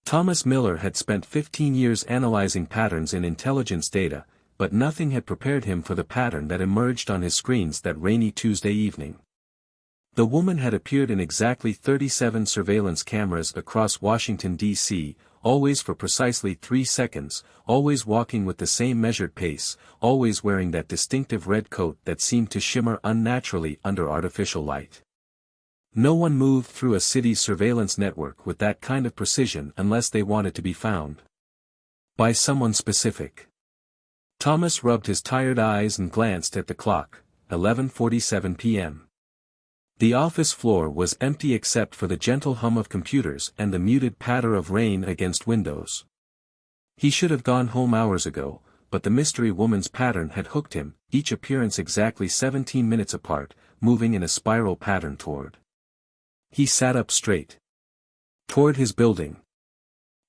Thomas Miller had spent 15 years analyzing patterns in intelligence data, but nothing had prepared him for the pattern that emerged on his screens that rainy Tuesday evening. The woman had appeared in exactly 37 surveillance cameras across Washington, D.C., always for precisely 3 seconds, always walking with the same measured pace, always wearing that distinctive red coat that seemed to shimmer unnaturally under artificial light. No one moved through a city's surveillance network with that kind of precision unless they wanted to be found by someone specific. Thomas rubbed his tired eyes and glanced at the clock, 11:47 p.m. The office floor was empty except for the gentle hum of computers and the muted patter of rain against windows. He should have gone home hours ago, but the mystery woman's pattern had hooked him, each appearance exactly 17 minutes apart, moving in a spiral pattern toward. He sat up straight. Toward his building.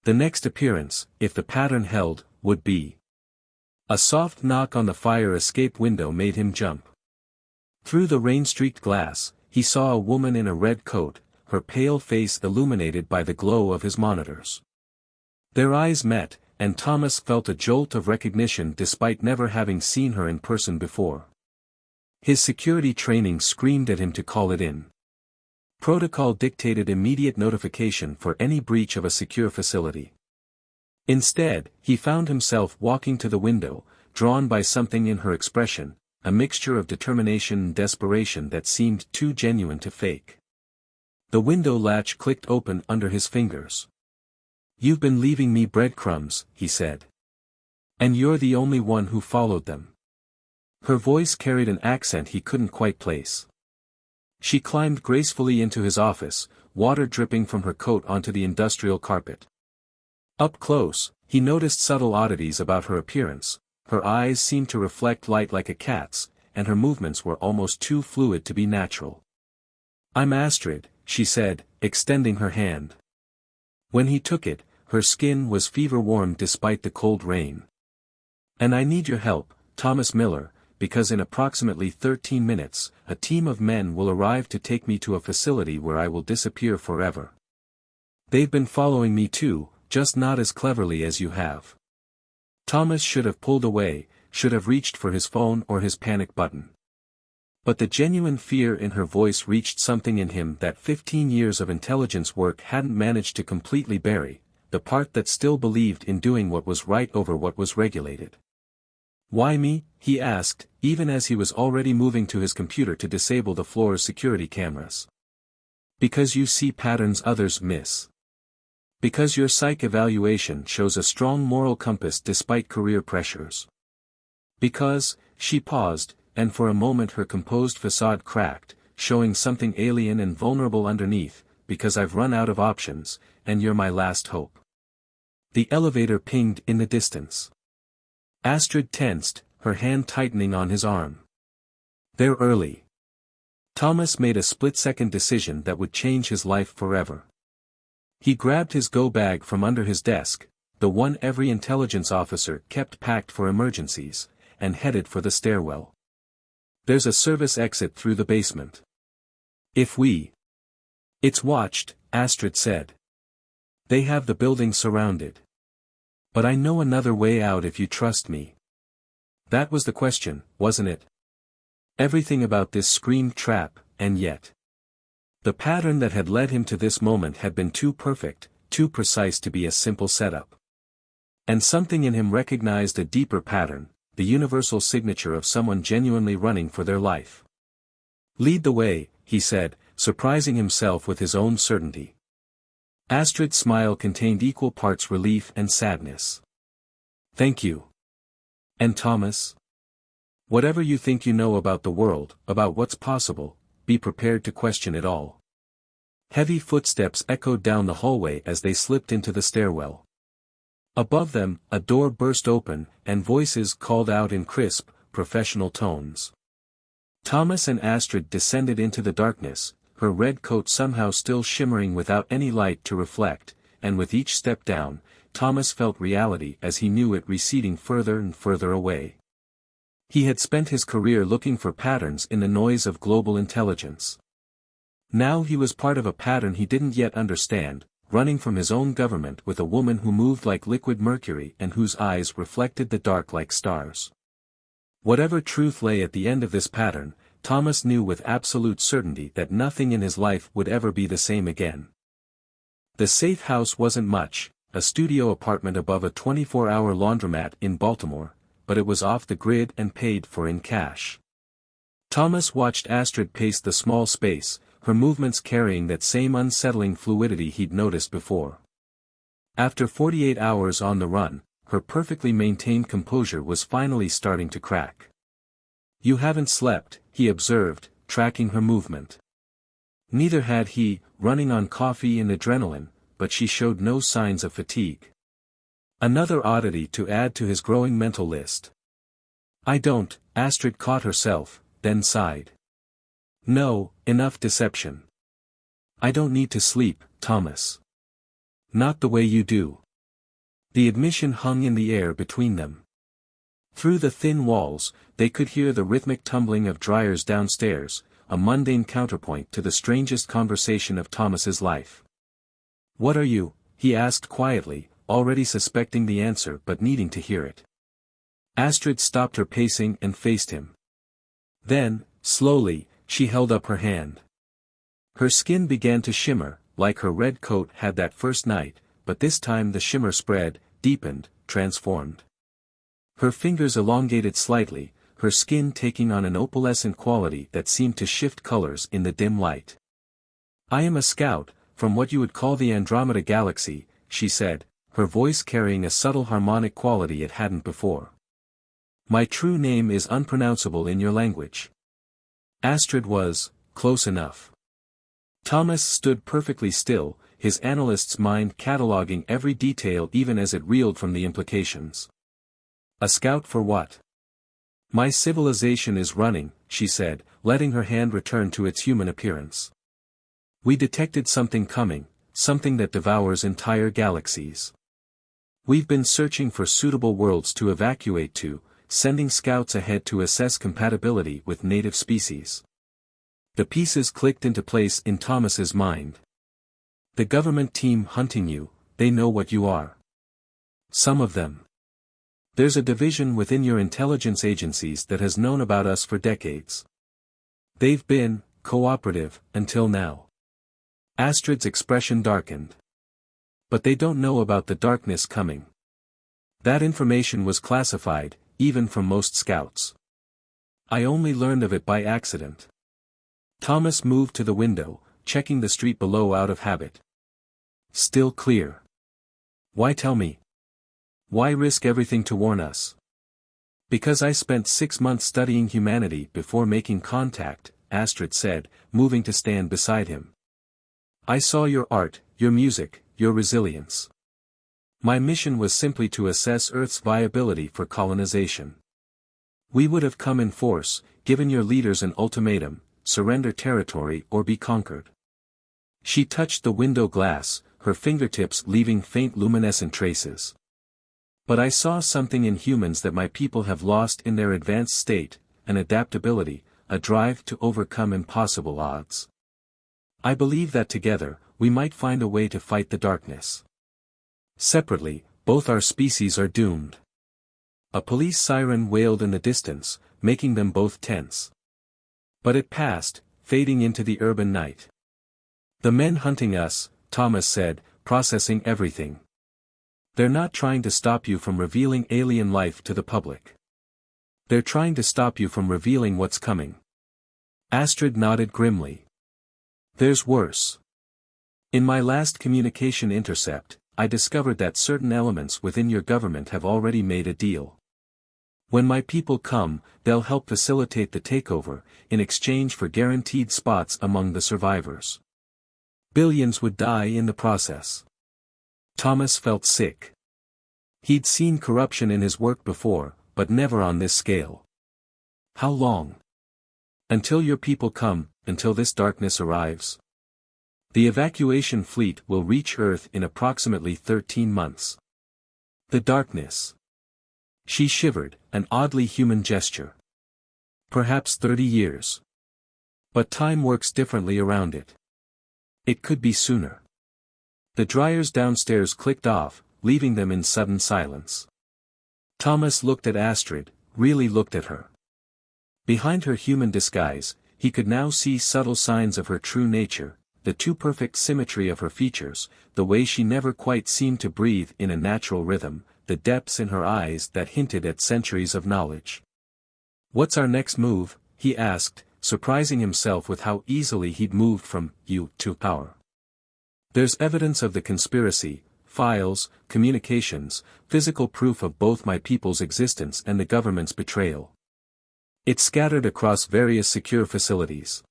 The next appearance, if the pattern held, would be. A soft knock on the fire escape window made him jump. Through the rain-streaked glass, he saw a woman in a red coat, her pale face illuminated by the glow of his monitors. Their eyes met, and Thomas felt a jolt of recognition despite never having seen her in person before. His security training screamed at him to call it in. Protocol dictated immediate notification for any breach of a secure facility. Instead, he found himself walking to the window, drawn by something in her expression, a mixture of determination and desperation that seemed too genuine to fake. The window latch clicked open under his fingers. "You've been leaving me breadcrumbs," he said. "And you're the only one who followed them." Her voice carried an accent he couldn't quite place. She climbed gracefully into his office, water dripping from her coat onto the industrial carpet. Up close, he noticed subtle oddities about her appearance. Her eyes seemed to reflect light like a cat's, and her movements were almost too fluid to be natural. "I'm Astrid," she said, extending her hand. When he took it, her skin was fever-warm despite the cold rain. "And I need your help, Thomas Miller, because in approximately 13 minutes, a team of men will arrive to take me to a facility where I will disappear forever. They've been following me too, just not as cleverly as you have." Thomas should have pulled away, should have reached for his phone or his panic button. But the genuine fear in her voice reached something in him that 15 years of intelligence work hadn't managed to completely bury, the part that still believed in doing what was right over what was regulated. "Why me?" he asked, even as he was already moving to his computer to disable the floor's security cameras. "Because you see patterns others miss. Because your psych evaluation shows a strong moral compass despite career pressures. Because," she paused, and for a moment her composed facade cracked, showing something alien and vulnerable underneath, "because I've run out of options, and you're my last hope." The elevator pinged in the distance. Astrid tensed, her hand tightening on his arm. "They're early." Thomas made a split-second decision that would change his life forever. He grabbed his go bag from under his desk, the one every intelligence officer kept packed for emergencies, and headed for the stairwell. "There's a service exit through the basement. If we..." "It's watched," Astrid said. "They have the building surrounded. But I know another way out if you trust me." That was the question, wasn't it? Everything about this screamed trap, and yet. The pattern that had led him to this moment had been too perfect, too precise to be a simple setup. And something in him recognized a deeper pattern, the universal signature of someone genuinely running for their life. "Lead the way," he said, surprising himself with his own certainty. Astrid's smile contained equal parts relief and sadness. "Thank you. And Thomas? Whatever you think you know about the world, about what's possible, be prepared to question it all." Heavy footsteps echoed down the hallway as they slipped into the stairwell. Above them, a door burst open, and voices called out in crisp, professional tones. Thomas and Astrid descended into the darkness, her red coat somehow still shimmering without any light to reflect, and with each step down, Thomas felt reality as he knew it receding further and further away. He had spent his career looking for patterns in the noise of global intelligence. Now he was part of a pattern he didn't yet understand, running from his own government with a woman who moved like liquid mercury and whose eyes reflected the dark like stars. Whatever truth lay at the end of this pattern, Thomas knew with absolute certainty that nothing in his life would ever be the same again. The safe house wasn't much, a studio apartment above a 24-hour laundromat in Baltimore, but it was off the grid and paid for in cash. Thomas watched Astrid pace the small space, her movements carrying that same unsettling fluidity he'd noticed before. After 48 hours on the run, her perfectly maintained composure was finally starting to crack. "You haven't slept," he observed, tracking her movement. Neither had he, running on coffee and adrenaline, but she showed no signs of fatigue. Another oddity to add to his growing mental list. "I don't," Astrid caught herself, then sighed. "No, enough deception. I don't need to sleep, Thomas. Not the way you do." The admission hung in the air between them. Through the thin walls, they could hear the rhythmic tumbling of dryers downstairs, a mundane counterpoint to the strangest conversation of Thomas's life. "What are you?" he asked quietly, already suspecting the answer but needing to hear it. Astrid stopped her pacing and faced him. Then, slowly, she held up her hand. Her skin began to shimmer, like her red coat had that first night, but this time the shimmer spread, deepened, transformed. Her fingers elongated slightly, her skin taking on an opalescent quality that seemed to shift colors in the dim light. "I am a scout, from what you would call the Andromeda Galaxy," she said, her voice carrying a subtle harmonic quality it hadn't before. "My true name is unpronounceable in your language." Astrid was close enough. Thomas stood perfectly still, his analyst's mind cataloging every detail even as it reeled from the implications. "A scout for what?" "My civilization is running," she said, letting her hand return to its human appearance. "We detected something coming, something that devours entire galaxies. We've been searching for suitable worlds to evacuate to, sending scouts ahead to assess compatibility with native species." The pieces clicked into place in Thomas's mind. "The government team hunting you, they know what you are. Some of them. There's a division within your intelligence agencies that has known about us for decades. They've been cooperative until now." Astrid's expression darkened. "But they don't know about the darkness coming. That information was classified, even from most scouts. I only learned of it by accident." Thomas moved to the window, checking the street below out of habit. "Still clear. Why tell me? Why risk everything to warn us?" "Because I spent 6 months studying humanity before making contact," Astrid said, moving to stand beside him. "I saw your art, your music, your resilience. My mission was simply to assess Earth's viability for colonization. We would have come in force, given your leaders an ultimatum, surrender territory or be conquered." She touched the window glass, her fingertips leaving faint luminescent traces. "But I saw something in humans that my people have lost in their advanced state, an adaptability, a drive to overcome impossible odds. I believe that together, we might find a way to fight the darkness. Separately, both our species are doomed." A police siren wailed in the distance, making them both tense. But it passed, fading into the urban night. "The men hunting us," Thomas said, processing everything. "They're not trying to stop you from revealing alien life to the public. They're trying to stop you from revealing what's coming." Astrid nodded grimly. "There's worse. In my last communication intercept, I discovered that certain elements within your government have already made a deal. When my people come, they'll help facilitate the takeover, in exchange for guaranteed spots among the survivors. Billions would die in the process." Thomas felt sick. He'd seen corruption in his work before, but never on this scale. "How long?" "Until your people come, until this darkness arrives. The evacuation fleet will reach Earth in approximately 13 months. The darkness." She shivered, an oddly human gesture. "Perhaps 30 years. But time works differently around it. It could be sooner." The dryers downstairs clicked off, leaving them in sudden silence. Thomas looked at Astrid, really looked at her. Behind her human disguise, he could now see subtle signs of her true nature, the too perfect symmetry of her features, the way she never quite seemed to breathe in a natural rhythm, the depths in her eyes that hinted at centuries of knowledge. "What's our next move?" he asked, surprising himself with how easily he'd moved from "you" to "our." "There's evidence of the conspiracy, files, communications, physical proof of both my people's existence and the government's betrayal. It's scattered across various secure facilities.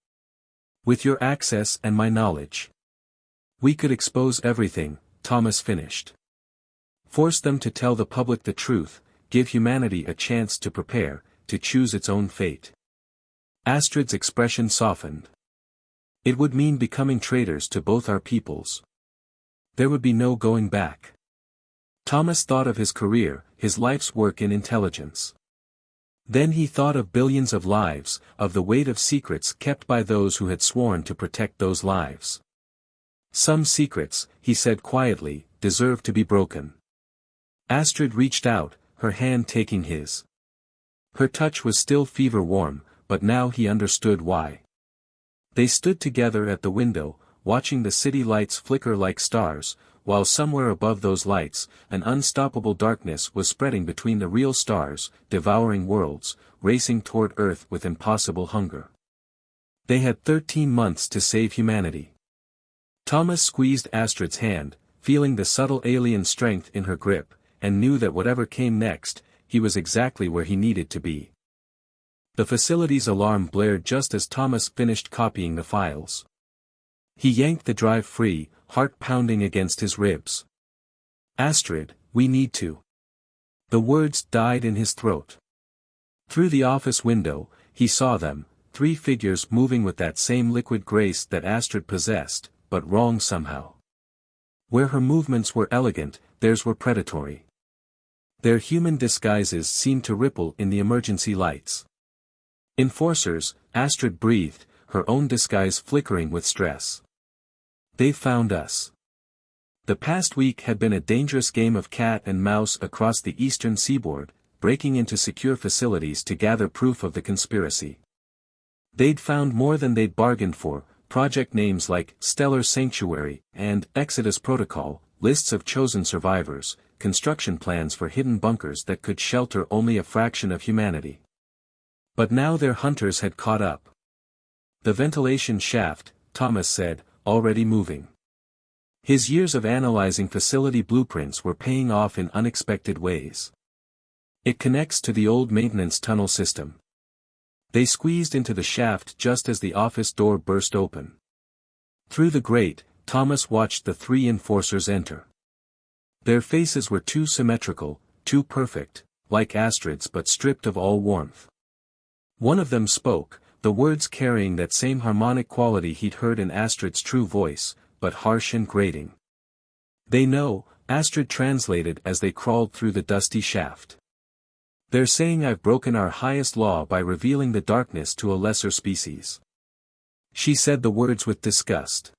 With your access and my knowledge, we could expose everything," Thomas finished. "Force them to tell the public the truth, give humanity a chance to prepare, to choose its own fate." Astrid's expression softened. "It would mean becoming traitors to both our peoples. There would be no going back." Thomas thought of his career, his life's work in intelligence. Then he thought of billions of lives, of the weight of secrets kept by those who had sworn to protect those lives. "Some secrets," he said quietly, "deserve to be broken." Astrid reached out, her hand taking his. Her touch was still fever-warm, but now he understood why. They stood together at the window, watching the city lights flicker like stars, while somewhere above those lights, an unstoppable darkness was spreading between the real stars, devouring worlds, racing toward Earth with impossible hunger. They had 13 months to save humanity. Thomas squeezed Astrid's hand, feeling the subtle alien strength in her grip, and knew that whatever came next, he was exactly where he needed to be. The facility's alarm blared just as Thomas finished copying the files. He yanked the drive free, heart pounding against his ribs. "Astrid, we need to." The words died in his throat. Through the office window, he saw them, 3 figures moving with that same liquid grace that Astrid possessed, but wrong somehow. Where her movements were elegant, theirs were predatory. Their human disguises seemed to ripple in the emergency lights. "Enforcers," Astrid breathed, her own disguise flickering with stress. "They've found us." The past week had been a dangerous game of cat and mouse across the eastern seaboard, breaking into secure facilities to gather proof of the conspiracy. They'd found more than they'd bargained for, project names like Stellar Sanctuary and Exodus Protocol, lists of chosen survivors, construction plans for hidden bunkers that could shelter only a fraction of humanity. But now their hunters had caught up. "The ventilation shaft," Thomas said, "already moving." His years of analyzing facility blueprints were paying off in unexpected ways. "It connects to the old maintenance tunnel system." They squeezed into the shaft just as the office door burst open. Through the grate, Thomas watched the 3 enforcers enter. Their faces were too symmetrical, too perfect, like Astrid's but stripped of all warmth. One of them spoke, the words carrying that same harmonic quality he'd heard in Astrid's true voice, but harsh and grating. "They know," Astrid translated as they crawled through the dusty shaft. "They're saying I've broken our highest law by revealing the darkness to a lesser species." She said the words with disgust.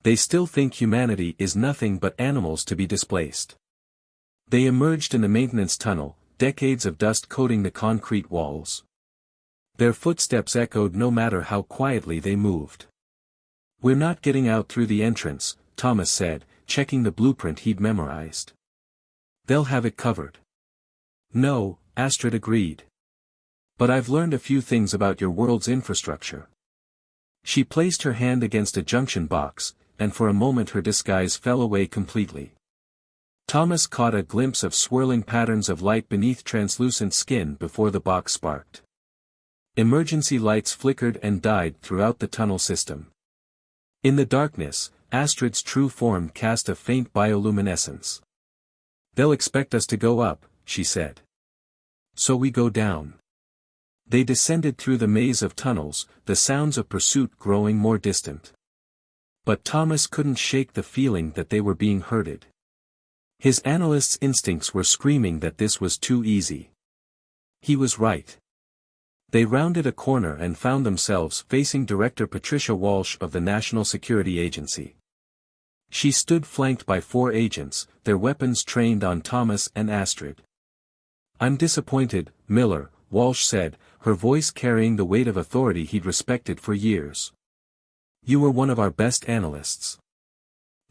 "They still think humanity is nothing but animals to be displaced." They emerged in the maintenance tunnel, decades of dust coating the concrete walls. Their footsteps echoed no matter how quietly they moved. "We're not getting out through the entrance," Thomas said, checking the blueprint he'd memorized. "They'll have it covered." "No," Astrid agreed. "But I've learned a few things about your world's infrastructure." She placed her hand against a junction box, and for a moment her disguise fell away completely. Thomas caught a glimpse of swirling patterns of light beneath translucent skin before the box sparked. Emergency lights flickered and died throughout the tunnel system. In the darkness, Astrid's true form cast a faint bioluminescence. "They'll expect us to go up," she said. "So we go down." They descended through the maze of tunnels, the sounds of pursuit growing more distant. But Thomas couldn't shake the feeling that they were being herded. His analyst's instincts were screaming that this was too easy. He was right. They rounded a corner and found themselves facing Director Patricia Walsh of the National Security Agency. She stood flanked by 4 agents, their weapons trained on Thomas and Astrid. "I'm disappointed, Miller," Walsh said, her voice carrying the weight of authority he'd respected for years. "You were one of our best analysts.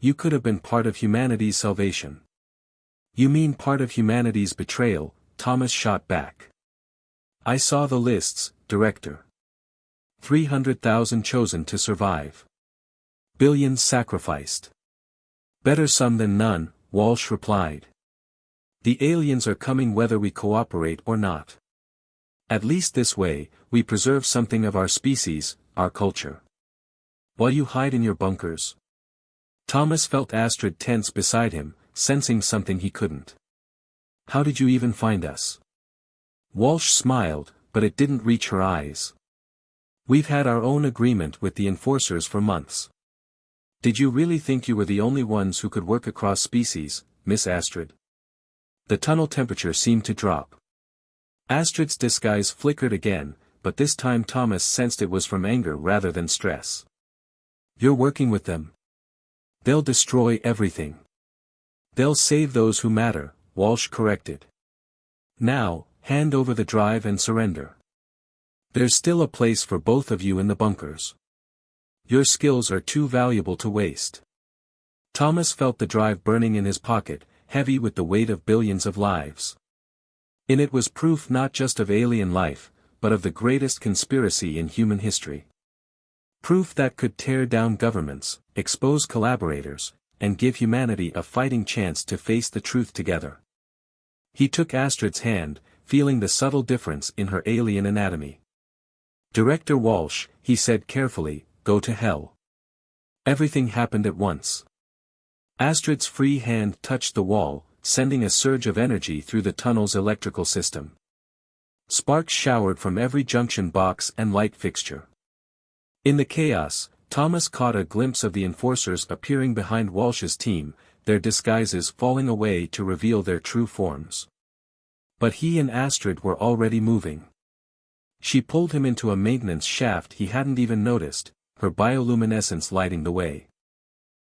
You could have been part of humanity's salvation." "You mean part of humanity's betrayal," Thomas shot back. "I saw the lists, Director. 300,000 chosen to survive. Billions sacrificed. Better some than none," Walsh replied. "The aliens are coming whether we cooperate or not. At least this way, we preserve something of our species, our culture. While you hide in your bunkers." Thomas felt Astrid tense beside him, sensing something he couldn't. "How did you even find us?" Walsh smiled, but it didn't reach her eyes. "We've had our own agreement with the enforcers for months. Did you really think you were the only ones who could work across species, Miss Astrid?" The tunnel temperature seemed to drop. Astrid's disguise flickered again, but this time Thomas sensed it was from anger rather than stress. "You're working with them. They'll destroy everything." "They'll save those who matter," Walsh corrected. "Now, hand over the drive and surrender. There's still a place for both of you in the bunkers. Your skills are too valuable to waste." Thomas felt the drive burning in his pocket, heavy with the weight of billions of lives. In it was proof not just of alien life, but of the greatest conspiracy in human history. Proof that could tear down governments, expose collaborators, and give humanity a fighting chance to face the truth together. He took Astrid's hand, feeling the subtle difference in her alien anatomy. "Director Walsh," he said carefully, "go to hell." Everything happened at once. Astrid's free hand touched the wall, sending a surge of energy through the tunnel's electrical system. Sparks showered from every junction box and light fixture. In the chaos, Thomas caught a glimpse of the enforcers appearing behind Walsh's team, their disguises falling away to reveal their true forms. But he and Astrid were already moving. She pulled him into a maintenance shaft he hadn't even noticed, her bioluminescence lighting the way.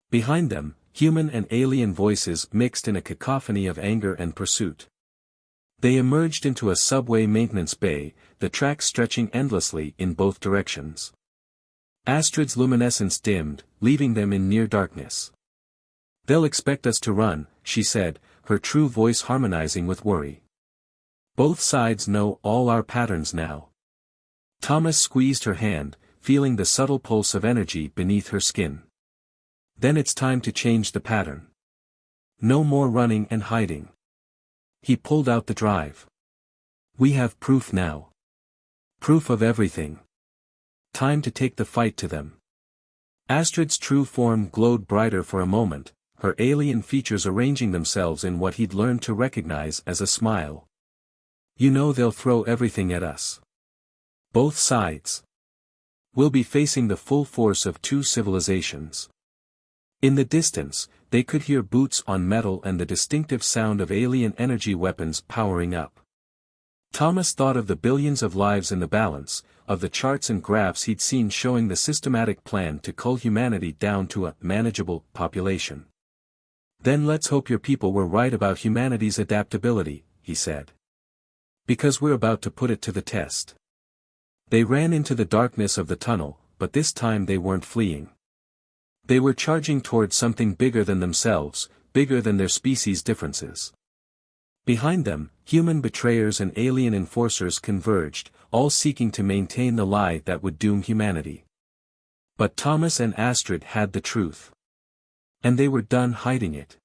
Behind them, human and alien voices mixed in a cacophony of anger and pursuit. They emerged into a subway maintenance bay, the tracks stretching endlessly in both directions. Astrid's luminescence dimmed, leaving them in near darkness. "They'll expect us to run," she said, her true voice harmonizing with worry. "Both sides know all our patterns now." Thomas squeezed her hand, feeling the subtle pulse of energy beneath her skin. "Then it's time to change the pattern. No more running and hiding." He pulled out the drive. "We have proof now. Proof of everything. Time to take the fight to them." Astrid's true form glowed brighter for a moment, her alien features arranging themselves in what he'd learned to recognize as a smile. "You know they'll throw everything at us. Both sides. We'll be facing the full force of 2 civilizations." In the distance, they could hear boots on metal and the distinctive sound of alien energy weapons powering up. Thomas thought of the billions of lives in the balance, of the charts and graphs he'd seen showing the systematic plan to cull humanity down to a manageable population. "Then let's hope your people were right about humanity's adaptability," he said. "Because we're about to put it to the test." They ran into the darkness of the tunnel, but this time they weren't fleeing. They were charging towards something bigger than themselves, bigger than their species' differences. Behind them, human betrayers and alien enforcers converged, all seeking to maintain the lie that would doom humanity. But Thomas and Astrid had the truth. And they were done hiding it.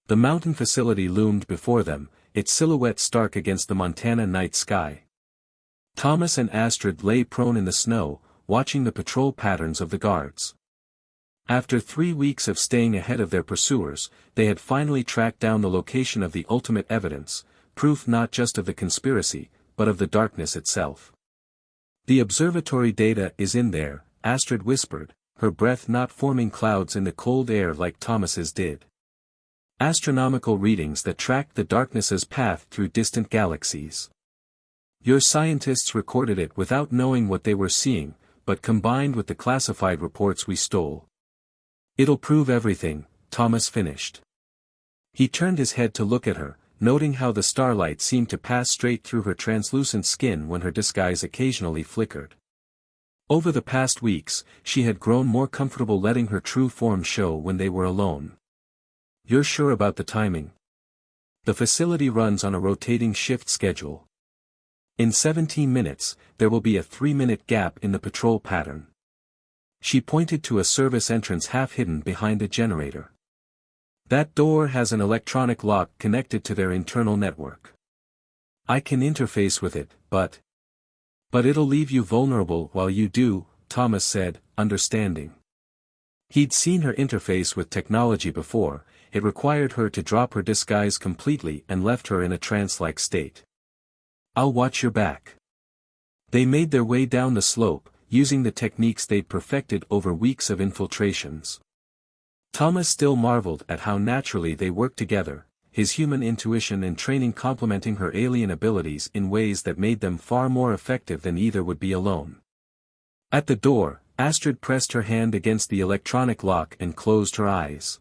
The mountain facility loomed before them, its silhouette stark against the Montana night sky. Thomas and Astrid lay prone in the snow, watching the patrol patterns of the guards. After 3 weeks of staying ahead of their pursuers, they had finally tracked down the location of the ultimate evidence, proof not just of the conspiracy, but of the darkness itself. "The observatory data is in there," Astrid whispered, her breath not forming clouds in the cold air like Thomas's did. "Astronomical readings that tracked the darkness's path through distant galaxies. Your scientists recorded it without knowing what they were seeing, but combined with the classified reports we stole. It'll prove everything, Thomas finished. He turned his head to look at her, noting how the starlight seemed to pass straight through her translucent skin when her disguise occasionally flickered. Over the past weeks, she had grown more comfortable letting her true form show when they were alone. You're sure about the timing? The facility runs on a rotating shift schedule. In 17 minutes, there will be a 3-minute gap in the patrol pattern. She pointed to a service entrance half hidden behind a generator. That door has an electronic lock connected to their internal network. I can interface with it, but it'll leave you vulnerable while you do, Thomas said, understanding. He'd seen her interface with technology before. It required her to drop her disguise completely and left her in a trance-like state. I'll watch your back. They made their way down the slope, using the techniques they'd perfected over weeks of infiltrations. Thomas still marveled at how naturally they worked together, his human intuition and training complementing her alien abilities in ways that made them far more effective than either would be alone. At the door, Astrid pressed her hand against the electronic lock and closed her eyes.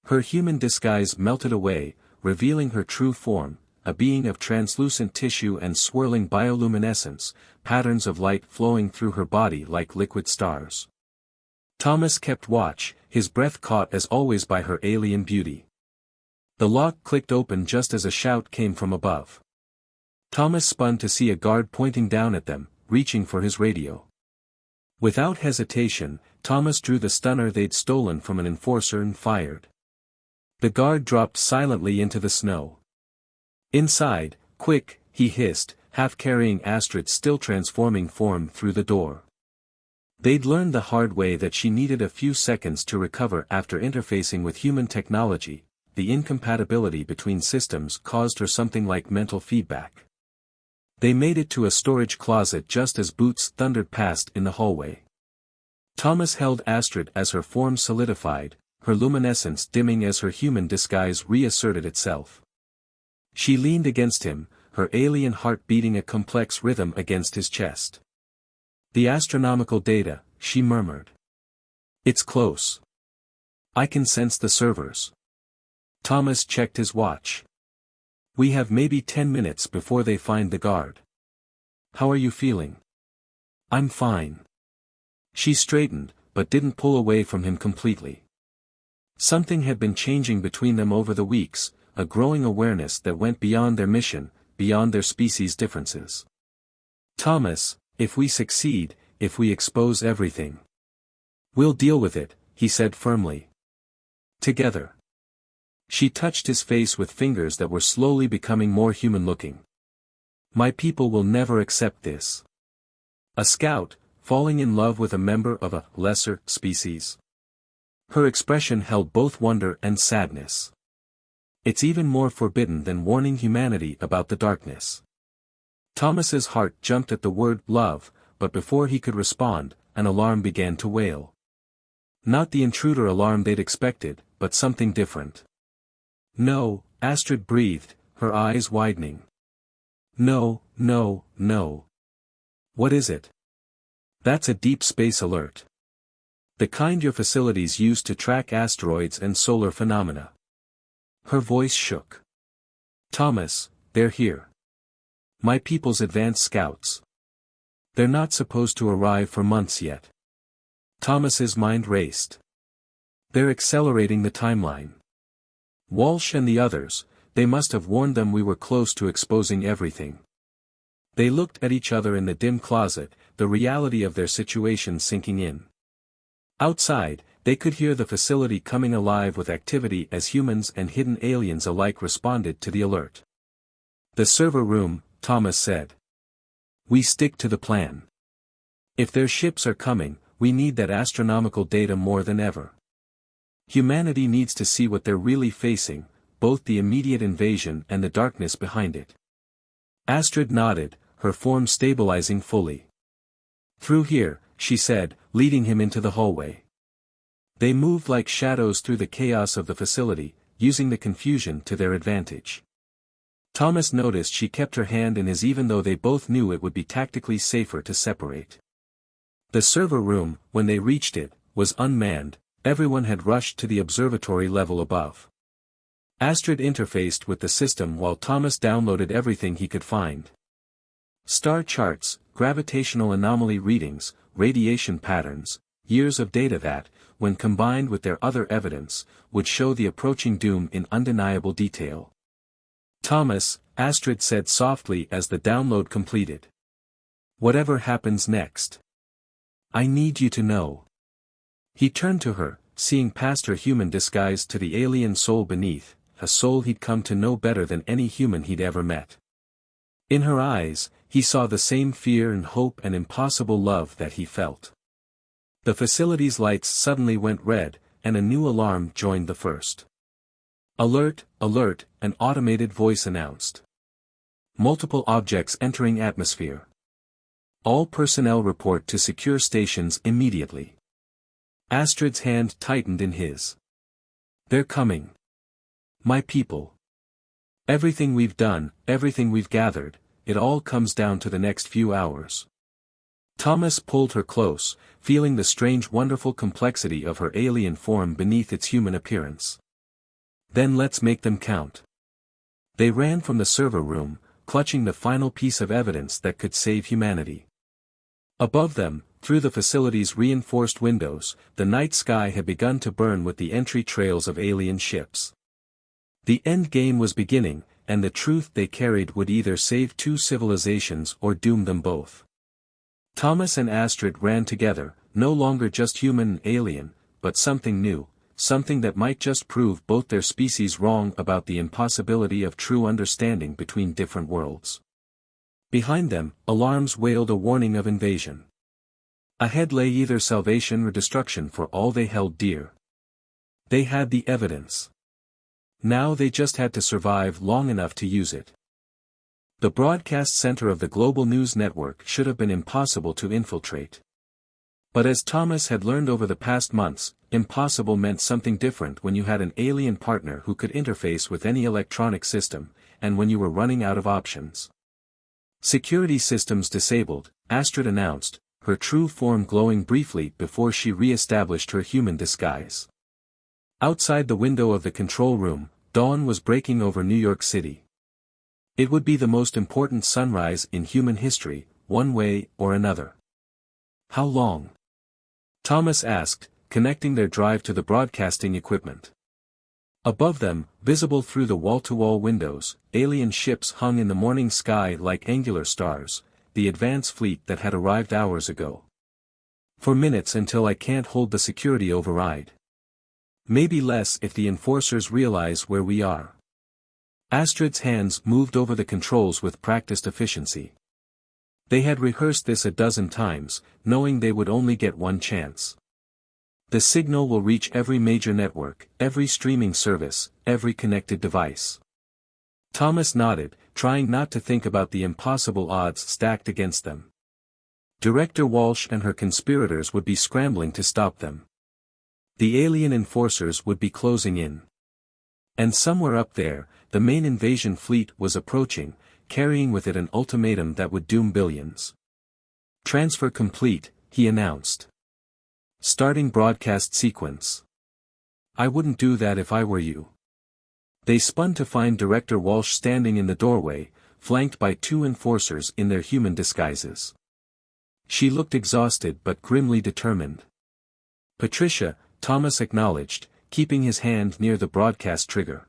Her human disguise melted away, revealing her true form, a being of translucent tissue and swirling bioluminescence, patterns of light flowing through her body like liquid stars. Thomas kept watch, his breath caught as always by her alien beauty. The lock clicked open just as a shout came from above. Thomas spun to see a guard pointing down at them, reaching for his radio. Without hesitation, Thomas drew the stunner they'd stolen from an enforcer and fired. The guard dropped silently into the snow. Inside, quick, he hissed, half carrying Astrid's still transforming form through the door. They'd learned the hard way that she needed a few seconds to recover after interfacing with human technology. The incompatibility between systems caused her something like mental feedback. They made it to a storage closet just as boots thundered past in the hallway. Thomas held Astrid as her form solidified, her luminescence dimming as her human disguise reasserted itself. She leaned against him, her alien heart beating a complex rhythm against his chest. The astronomical data, she murmured. It's close. I can sense the servers. Thomas checked his watch. We have maybe 10 minutes before they find the guard. How are you feeling? I'm fine. She straightened, but didn't pull away from him completely. Something had been changing between them over the weeks, a growing awareness that went beyond their mission, beyond their species differences. Thomas, if we succeed, if we expose everything, we'll deal with it, he said firmly. Together. She touched his face with fingers that were slowly becoming more human-looking. My people will never accept this. A scout, falling in love with a member of a lesser species. Her expression held both wonder and sadness. It's even more forbidden than warning humanity about the darkness. Thomas's heart jumped at the word love, but before he could respond, an alarm began to wail. Not the intruder alarm they'd expected, but something different. No, Astrid breathed, her eyes widening. No, no, no. What is it? That's a deep space alert. The kind your facilities use to track asteroids and solar phenomena. Her voice shook. Thomas, they're here. My people's advanced scouts. They're not supposed to arrive for months yet. Thomas's mind raced. They're accelerating the timeline. Walsh and the others, they must have warned them we were close to exposing everything. They looked at each other in the dim closet, the reality of their situation sinking in. Outside, they could hear the facility coming alive with activity as humans and hidden aliens alike responded to the alert. The server room, Thomas said. We stick to the plan. If their ships are coming, we need that astronomical data more than ever. Humanity needs to see what they're really facing, both the immediate invasion and the darkness behind it. Astrid nodded, her form stabilizing fully. Through here, she said, leading him into the hallway. They moved like shadows through the chaos of the facility, using the confusion to their advantage. Thomas noticed she kept her hand in his even though they both knew it would be tactically safer to separate. The server room, when they reached it, was unmanned, everyone had rushed to the observatory level above. Astrid interfaced with the system while Thomas downloaded everything he could find. Star charts, gravitational anomaly readings, radiation patterns, years of data that, when combined with their other evidence, would show the approaching doom in undeniable detail. "Thomas," Astrid said softly as the download completed. "Whatever happens next, I need you to know." He turned to her, seeing past her human disguise to the alien soul beneath, a soul he'd come to know better than any human he'd ever met. In her eyes, he saw the same fear and hope and impossible love that he felt. The facility's lights suddenly went red, and a new alarm joined the first. "Alert, alert," an automated voice announced. "Multiple objects entering atmosphere. All personnel report to secure stations immediately." Astrid's hand tightened in his. "They're coming. My people. Everything we've done, everything we've gathered, it all comes down to the next few hours." Thomas pulled her close, feeling the strange wonderful complexity of her alien form beneath its human appearance. "Then let's make them count." They ran from the server room, clutching the final piece of evidence that could save humanity. Above them, through the facility's reinforced windows, the night sky had begun to burn with the entry trails of alien ships. The end game was beginning, and the truth they carried would either save two civilizations or doom them both. Thomas and Astrid ran together, no longer just human and alien, but something new, something that might just prove both their species wrong about the impossibility of true understanding between different worlds. Behind them, alarms wailed a warning of invasion. Ahead lay either salvation or destruction for all they held dear. They had the evidence. Now they just had to survive long enough to use it. The broadcast center of the global news network should have been impossible to infiltrate. But as Thomas had learned over the past months, impossible meant something different when you had an alien partner who could interface with any electronic system, and when you were running out of options. "Security systems disabled," Astrid announced, her true form glowing briefly before she re-established her human disguise. Outside the window of the control room, dawn was breaking over New York City. It would be the most important sunrise in human history, one way or another. "How long?" Thomas asked, connecting their drive to the broadcasting equipment. Above them, visible through the wall-to-wall windows, alien ships hung in the morning sky like angular stars, the advance fleet that had arrived hours ago. "For minutes until I can't hold the security override. Maybe less if the enforcers realize where we are." Astrid's hands moved over the controls with practiced efficiency. They had rehearsed this a dozen times, knowing they would only get one chance. "The signal will reach every major network, every streaming service, every connected device." Thomas nodded, trying not to think about the impossible odds stacked against them. Director Walsh and her conspirators would be scrambling to stop them. The alien enforcers would be closing in. And somewhere up there, the main invasion fleet was approaching, carrying with it an ultimatum that would doom billions. "Transfer complete," he announced. "Starting broadcast sequence." "I wouldn't do that if I were you." They spun to find Director Walsh standing in the doorway, flanked by two enforcers in their human disguises. She looked exhausted but grimly determined. "Patricia," Thomas acknowledged, keeping his hand near the broadcast trigger.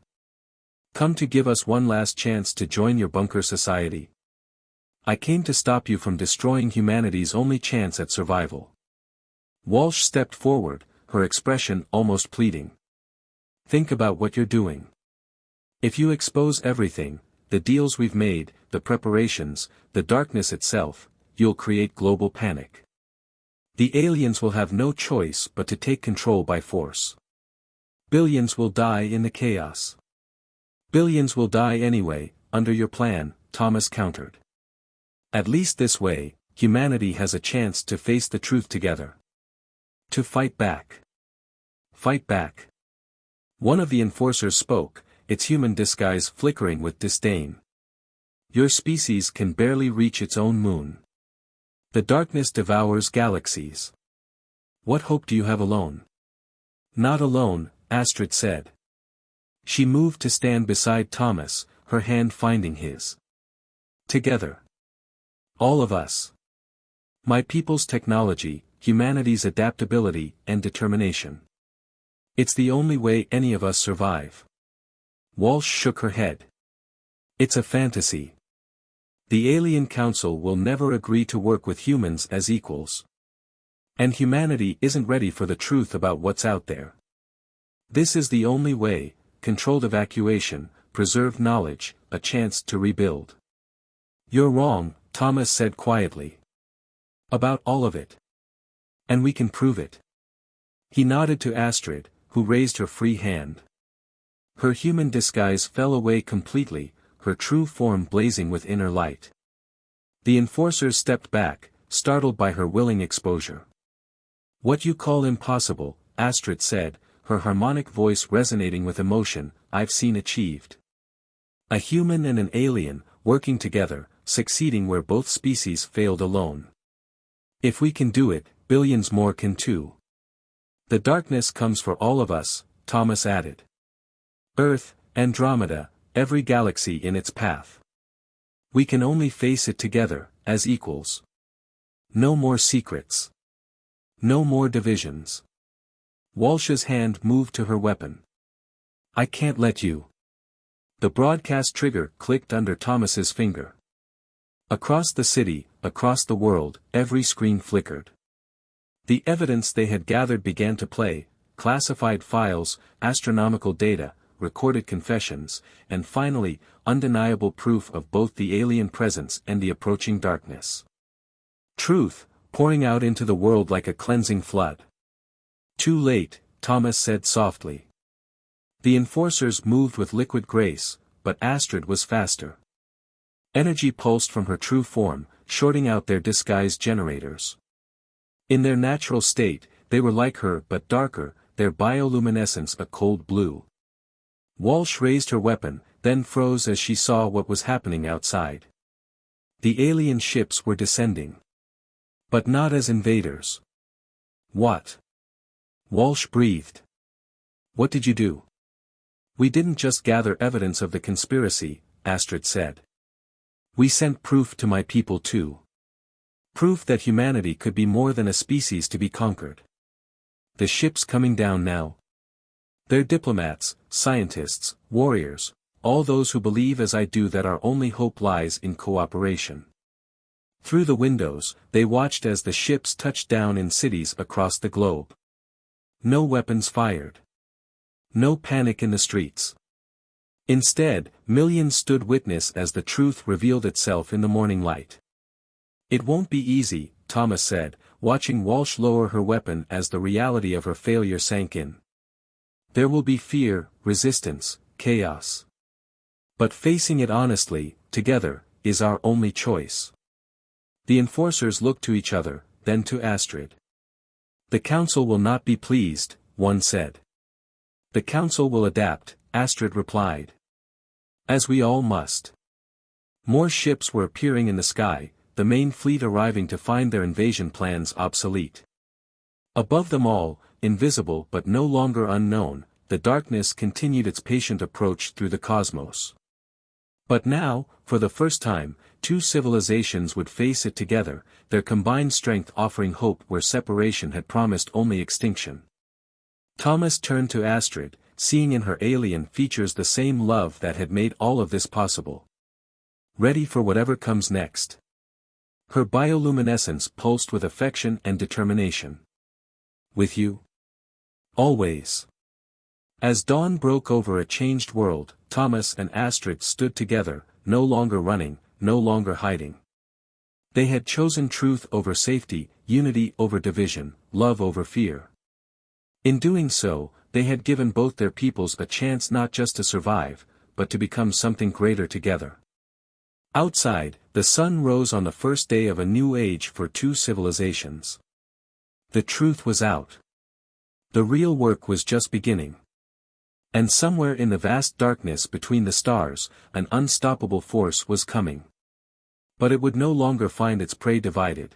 "Come to give us one last chance to join your bunker society. I came to stop you from destroying humanity's only chance at survival." Walsh stepped forward, her expression almost pleading. "Think about what you're doing. If you expose everything, the deals we've made, the preparations, the darkness itself, you'll create global panic. The aliens will have no choice but to take control by force. Billions will die in the chaos." "Billions will die anyway, under your plan," Thomas countered. "At least this way, humanity has a chance to face the truth together. To fight back. Fight back." One of the enforcers spoke, its human disguise flickering with disdain. "Your species can barely reach its own moon. The darkness devours galaxies. What hope do you have alone? Not alone, Astrid said. She moved to stand beside Thomas, her hand finding his. Together. All of us. My people's technology, humanity's adaptability and determination. It's the only way any of us survive. Walsh shook her head. It's a fantasy. The Alien Council will never agree to work with humans as equals. And humanity isn't ready for the truth about what's out there. This is the only way: controlled evacuation, preserved knowledge, a chance to rebuild. You're wrong, Thomas said quietly. About all of it. And we can prove it. He nodded to Astrid, who raised her free hand. Her human disguise fell away completely, her true form blazing with inner light. The enforcers stepped back, startled by her willing exposure. What you call impossible, Astrid said, her harmonic voice resonating with emotion, I've seen achieved. A human and an alien, working together, succeeding where both species failed alone. If we can do it, billions more can too. The darkness comes for all of us, Thomas added. Earth, Andromeda, every galaxy in its path. We can only face it together, as equals. No more secrets. No more divisions. Walsh's hand moved to her weapon. I can't let you. The broadcast trigger clicked under Thomas's finger. Across the city, across the world, every screen flickered. The evidence they had gathered began to play: classified files, astronomical data, recorded confessions, and finally, undeniable proof of both the alien presence and the approaching darkness. Truth, pouring out into the world like a cleansing flood. Too late, Thomas said softly. The enforcers moved with liquid grace, but Astrid was faster. Energy pulsed from her true form, shorting out their disguised generators. In their natural state, they were like her but darker, their bioluminescence a cold blue. Walsh raised her weapon, then froze as she saw what was happening outside. The alien ships were descending. But not as invaders. What? Walsh breathed. What did you do? We didn't just gather evidence of the conspiracy, Astrid said. We sent proof to my people too. Proof that humanity could be more than a species to be conquered. The ships coming down now. They're diplomats, scientists, warriors, all those who believe as I do that our only hope lies in cooperation. Through the windows, they watched as the ships touched down in cities across the globe. No weapons fired. No panic in the streets. Instead, millions stood witness as the truth revealed itself in the morning light. It won't be easy, Thomas said, watching Walsh lower her weapon as the reality of her failure sank in. There will be fear, resistance, chaos. But facing it honestly, together, is our only choice. The enforcers looked to each other, then to Astrid. The council will not be pleased, one said. The council will adapt, Astrid replied. As we all must. More ships were appearing in the sky, the main fleet arriving to find their invasion plans obsolete. Above them all, invisible but no longer unknown, the darkness continued its patient approach through the cosmos. But now, for the first time, two civilizations would face it together, their combined strength offering hope where separation had promised only extinction. Thomas turned to Astrid, seeing in her alien features the same love that had made all of this possible. Ready for whatever comes next. Her bioluminescence pulsed with affection and determination. With you? Always. As dawn broke over a changed world, Thomas and Astrid stood together, no longer running, no longer hiding. They had chosen truth over safety, unity over division, love over fear. In doing so, they had given both their peoples a chance not just to survive, but to become something greater together. Outside, the sun rose on the first day of a new age for two civilizations. The truth was out. The real work was just beginning. And somewhere in the vast darkness between the stars, an unstoppable force was coming. But it would no longer find its prey divided.